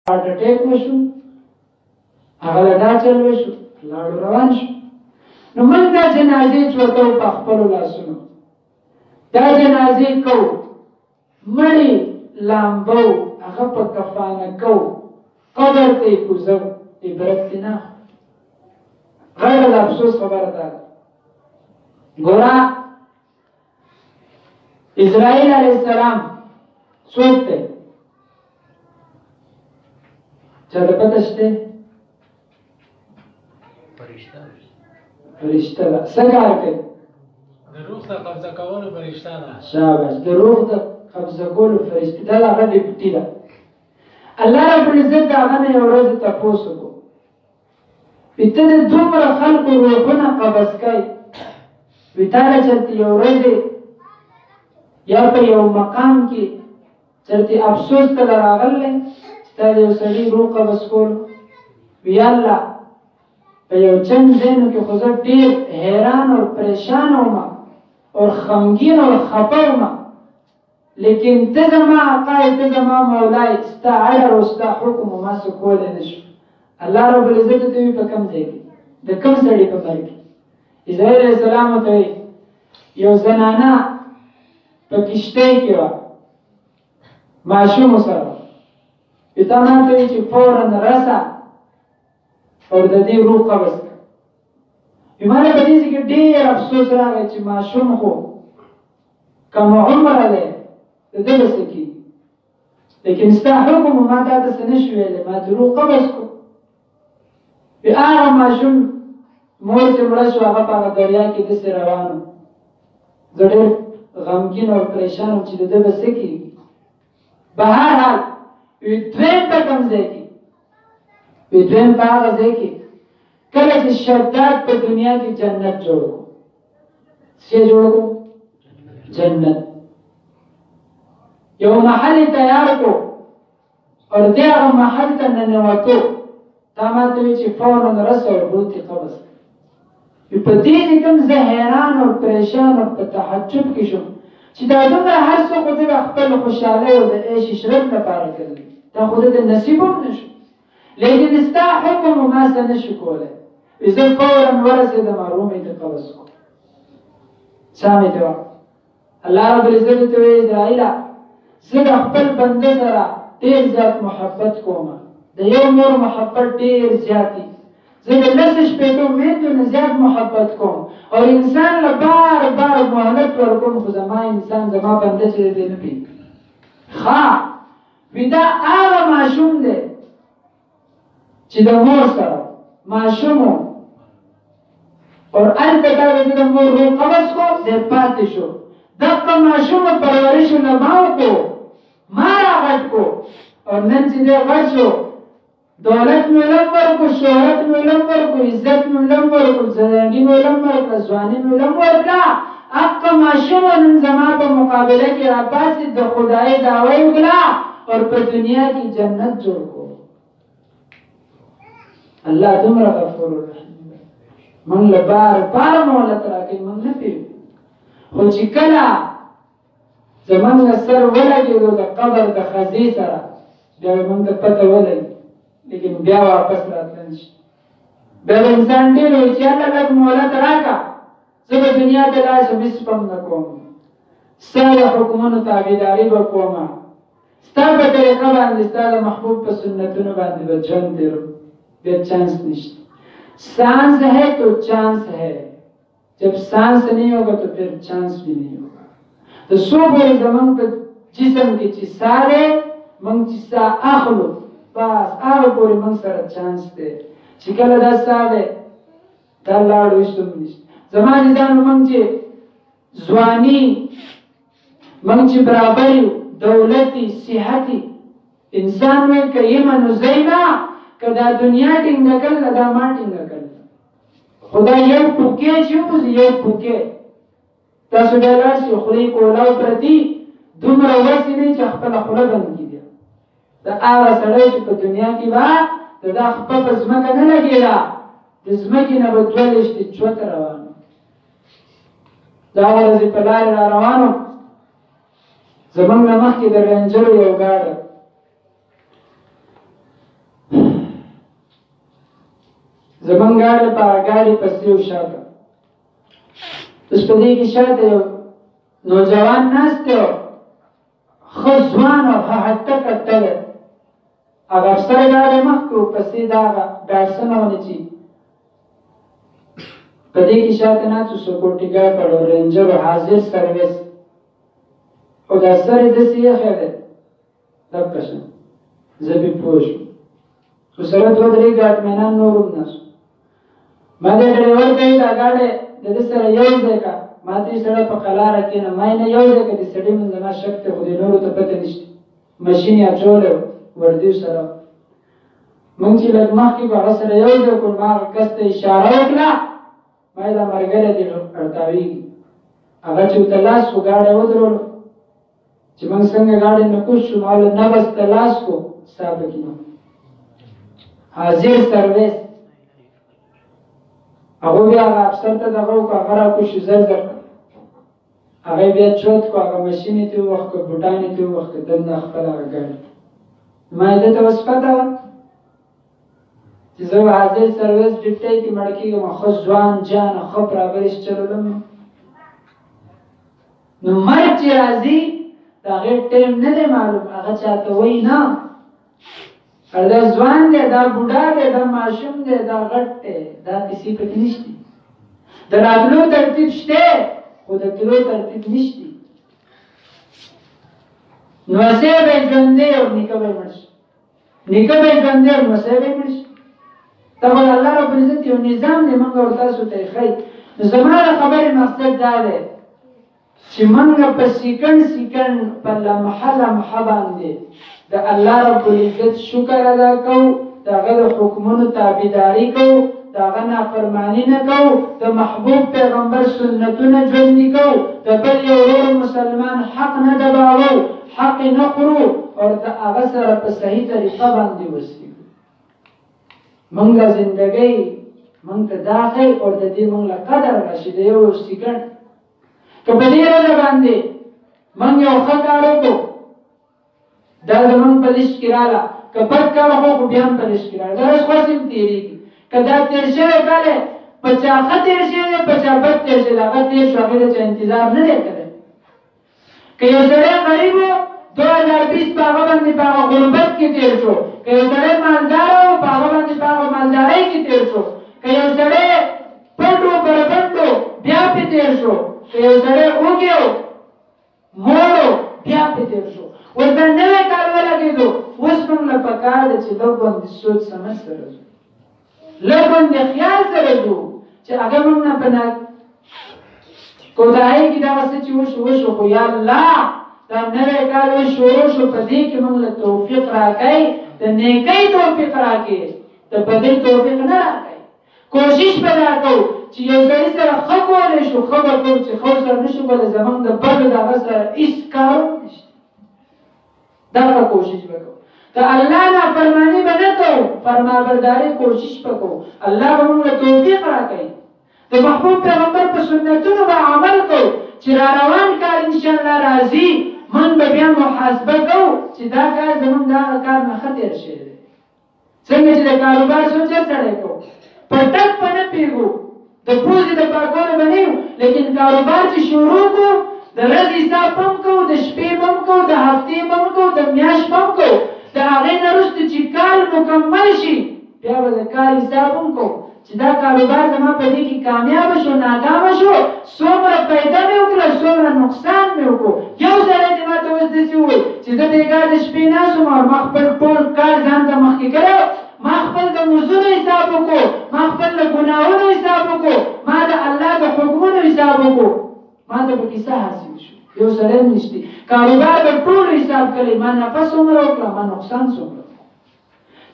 هارت اٹیک وشو هغه له دا چل وشو لاړو روان شو نو موږ دا جنازې چوتو په خپلو لاسونو دا جنازې کوو مړی لامبو هغه په کفانه کوو قبر ته یې کوزو عبرت دې نه غیر د افسوس خبره ده ګوره اسرائیل علیه السلام څوک دی چا ته پته شته فرشته ده څه کار کوي د روح د قبضه کولو فرشته ده شاباش د روح د قبضه کولو فرشته ده هغه ډیپټي ده الله رب العزت د هغه نه یو ورځ تپوس وکړو وي ته د دومره خلکو روحونه قبض کوي وي تا له چېرته یو ورځې یا په یو مقام کې چېرته افسوس ته له راغلی چې تا د یو سړي روح قبض کولو وي الله په یو چند ځایونو کې خو زه ډېر حیران او پریشان وم او غمګین او خفه وم لیکن ته زما آقای ته زما مولای ستا اړه او ستا حکم ما څه کولی نه شو الله رب العزت ته وي په کوم ځای کې د کوم سړي په باره کې اسرائیل علیه السلام ته وایي یو زنانه په کښتۍ کې وه ماشومو سره وي تا ما ته وایي چې فورا رسه او د دې روح قبض کړه وي ما له په دې کې ډېر افسوس راغی چې ماشوم خو کم عمره دی د ده به څه کېږي لیکن ستا حکم ما تا ته څه نه شو ویلی ما د روح قبض کړو وي هغه ماشوم مور چې مړه شو هغه په هغه دریا کې داسې روان و زه ډېر غمګین او پریشان وم چې د ده به څه کېږي به هر حال وي دویم په کوم ځای کې وي دویم په هغه ځای کې کله چې شداد په دنیا کې جنت جوړ کړو څه جوړ کړو جنت یو محل تیار کړو او دې هغه محل ته ننوتو تا ما ته وایي چې فورا رسه او روح دې قبض کړه په دې کې کوم زه حیران او پریشان او په تعجب کې شوم چې دا دومره هر څوک خو دې خپل خوشحالۍ او د عیش عشرت لپاره کوي دا خو دې نصیب هم نه شو لیکن ستا حکم ما څه نه شو کولی زه فورا ورسېدم او روح مې دې قبض کړو څه مې ته وایي الله رب العزت ته وایي اسرائیله زه د خپل بنده سره ډېر زیات محبت کوم د یو مور محبت ډېر زیات دی زه د لسو شپېتو میندو نه زیات محبت کوم او انسان له بار بار مهلت ورکوم خو زما انسان زما بنده چې دی نه پوهېږي ښه وي دا هغه ماشوم دی چې د مور سره ماشوم و او هلته تا د ده د مور روح قبض کړو دی پاتې شو دغه ماشوم پرورش له ما وکړو ما راغټ کړو او نن چې دی غټ شو دولت مې علم ورکړو شهرت مې علم ورکړو عزت مې علم ورکړو زندګي مې علم ورکړه ځواني مې علم ورکړه هغه ماشوم نن زما په مقابله کې راپاسېد د خدای دعوه یې وکړه او په دنیا کې جنت جوړ کړو الله دومره غفور رحیم موږ له بار بار مهلت راکوي موږ نه پوهېږو خو چې کله زموږ سر ولګېدو د قبر د خزې سره بیا به موږ ته پته ولګي لیکن بیا واپس راتلی نشي بیا به انسان ډېر وایي چې الله لږ مهلت راکړه زه به دنیا ته لاړ شم هېڅ به هم نه کوم ستا د حکمونو تابعداري به کوم ستا په طریقه باندې ستا د محبوب په سنتونو باندې به ژوند تېرو بیا چانس نشته सांस है तो चांस है जब सांस नहीं होगा तो फिर चांस भी नहीं होगा तो सुबह जमन पे जिस्म की चिसारे मंग चिसा आखलो बस आवे पूरी मंग सारा चांस दे चिकला दा साले दा लाडो इष्टम निश जमान निदान मंग चे ज़वानी मंग चे बराबरी दौलती सिहती इंसान में कई मनुज़ैना کدا دنیا ټینګه کړل دا ما ټینګه کړل خدای یو ټوکې چې وځي یو ټوکې تاسو به لاړ شئ خولې کولاو پرتي دومره وسې نه چې خپل خوله بند کړي دا هغه سړی چې په دنیا کې به دا خپل په ځمکه نه لګېده د ځمکې نه به دوه لښتې چوته روان دا ورځې په لارې را روانو زمونږ نه مخکې د رینجرو یو ګاډی زمونږ ګاډی په ګاډي پسې و شاته اوس په دې کې شاته یو نوجوان ناست دی ښه ځوان او ښه هټک هټک دی هغه افسر ګاډی مخکې و پسې دا هغه ډاټسن ونې چې په دې کې شاته ناست و سکورټي ګارډ او رینجر حاضر سرویس او دا سر یې داسې ایښی دی دقه شان زه پرې پوه شوم خو سره دوه درې ګاډمېنان نور هم ناست ما دې ډریور ته ویل دا ګاډی د ده سره یو ځای کړه ما ته یې سړی په قلاره کښېنه ما یې نه یو ځای کړه د سړي من زما شک دی خو دې نورو ته پته نشته مشین یې اچولی و وردي سره مونږ چې لږ مخکې به هغه سره یو ځای کړو ما هغه کس ته اشاره وکړه ما یې دا ملګری دې اړتاوېږي هغه چې ورته لاس کړو ګاډی ودرولو چې موږ څنګه ګاډی نه کوز شو ما له نبض ته لاس کړو ستا پکې نه حاضر سرویس هغه بیا هغه افسر ته دغه وکړو هغه راکوشو زر زر هغه بیا چوت کړو هغه مشین یې ترې ووخت کړو بوټان یې ترې ووخت کړو دننه خپل هغه ګاډي ما یې ده ته اوس پته وه چې زه به حاضر سرویس ډیپټۍ کې مړ کېږم ښه ځوان جان ښه برابرش چلولم نو مرګ چې راځي د هغې ټایم نه دی معلوم هغه چاته وایي نه دا ځوان دی دا بوډا دی دا ماشوم دی دا غټ دی دا کیسې پکې نشته د راتلو ترتیب شته خو د تلو ترتیب نشته نوسی به ژوندی او نیکه به مړ شي نیکه به ژوندی او نوسی به مړ شي دا خو د الله رب العزت یو نظام دی موږ او تاسو ته یې ښایي نو زما د خبرې مقصد دا دی چې موږ په سیکنډ سیکنډ په لمحه لمحه باندې د الله رب العزت شکر ادا کوو د هغه د حکمونو تابعداري کوو د هغه نافرماني نه کوو د محبوب پیغمبر سنتونه ژوندي کوو د بل یو ورور مسلمان حق نه دباوو حق نه خورو او د هغه سره په صحیح طریقه باندې اوسېږو موږ له زندګۍ موږ ته دا ښایي او د دې موږ له قدر راشي د یو سیکنډ که په دې ورځ باندې موږ یو ښه کار وکړو دا زمونږ په لیست کې راغله که بد کار وکړو خو بیا هم په لیست کې راغله دا اوس خوښ هم تېرېږي که دا تېر شوی کال یې په چا ښه تېر شوی دی په چا بد تېر شوی دی هغه تېر شو هغې د چا انتظار نه دی کړی که یو سړی غریب و 2020 په هغه باندې په هغه غربت کې تېر شو که یو سړی مالدار و په هغه باندې په هغه مالدارۍ کې تېر شو که یو سړی پټ و بربنډ و بیا پې تېر شو که یو سړی اوږې و موړ و بیا پې تېر شو اوس دا نوی کال ولګېدو اوس موږ له پکار ده چې لږ باندې سوچ سمج سره ځو لږ باندې خیال سره ځو چې هغه موږ نه په کوتاهۍ کې دغه څه چې وشو خو یا الله دا نوی کال شروع شو په دې کې موږ له توفیق راکړئ د نیکۍ توفیق راکړئ د بدۍ توفیق نه راکړئ کوشش به دا کوو چې یو سړي سره ښه کولی شو ښه به کوو چې ښه سره نه شو بله زموږ د بدو د هغه سره هېڅ کار نشته دغه کوشش به کوو د الله نافرماني به نه کوو فرمانبردارۍ کوشش به کوو الله به موږ له توفیق راکوي د محبوب پیغمبر په سنتونو به عمل کوو چې را روان کال انشاءالله راځي موږ به بیا محاسبه کوو چې دا کار زموږ د هغه کار نه ښه تېر شوی دی څنګه چې د کاروبار سوچ هر سړی کوو په ټک به نه پوهېږو د پوزې د پاکولو به نه یو لیکن کاروبار چې شروع کړو د ورځ حساب به هم کوو د شپې به هم کوو د هفتې به هم کوو د میاشت به هم کوو د هغې نه وروسته چې کال مکمل شي بیا به د کال حساب هم کوو چې دا کاروبار زما په دې کې کامیابه شو ناکامه شو څومره پیدا مې وکړه څومره نقصان مې وکړو یو سړی دې ما ته اوس داسې ووایي چې زه بېګا د شپې ناست وم او ما خپل ټول کال ځان ته مخکې کړی ما خپل د مزونو حساب وکړو ما خپل د ګناهونو حساب وکړو ما د الله د حکمونو حساب وکړو ما ته پکې څه حاصل شو یو سړی هم نشته کاروبار به ټولو حساب کړی ما نفع څومره وکړه ما نقصان څومره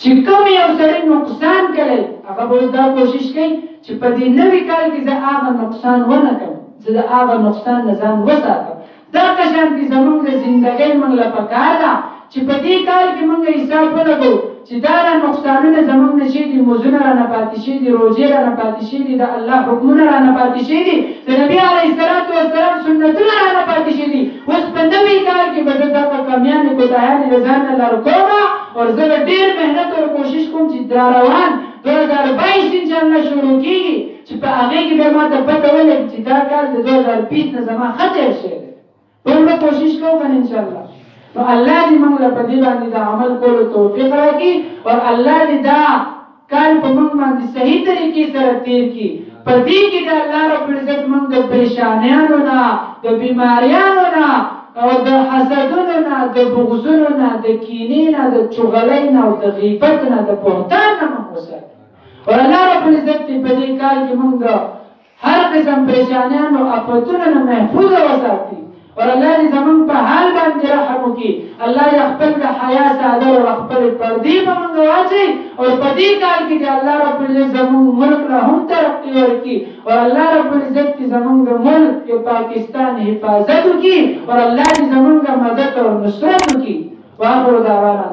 چې کوم یو سړی نقصان کړی هغه به اوس دا کوشش کوي چې په دې نوي کال کې زه هغه نقصان ونه کړم زه د هغه نقصان نه ځان وساتم دغه شانتې زموږ د زندګۍ موږ له پکار ده چې په دې کال کې موږ حساب ولګو چې دا نقصانونه زموږ نه شي دي مزونه رانه پاتې شي دي روژې رانه پاتې شي دي د الله حکمونه رانه پاتې شي دي د نبي علیه السلام سنتونه رانه پاتې شي دي اوس په نوي کال کې به زه دغه کمیانې کوتاهیانې له ځان نه لرې کومه اور زه ډېر مهنت او کوشش کوم چې دا روان 2022 انشاءالله شروع کیږي چې په هغې کې بیا ماته پته ولګي چې دا کال د 2020 نه زما ښه تېر شوی دی ټول به کوشش کوو که نه انشاءالله نو الله دې موږ له په دې باندې د عمل کولو توفیق راکړي او الله دې دا کال په موږ باندې صحیح طریقې سره تېر کړي په دې کې د الله رب العزت موږ د پریشانیانو نه د بیماریانو نه او د حسدونو نه د بغضونو نه د کینې نه د چغلۍ نه او د غیبت نه د بهتان نه موږ وساتي او الله رب العزت دې په دې کال کې موږ د هر قسم پریشانیانو او آفتونو نه محفوظ وساتي اور الله دې زمون په حال باندې رحم وکړي الله دې خپل د حیا څادر او خپل پردې په موږ واچي او په دې کال کې دې الله رب العزت زمون ملک له هم ترقي ورکړي او الله رب العزت دې زمون د ملک پاکستان حفاظت وکړي او الله دې زمون د مدد او نصرت وکړي واخر دعوانا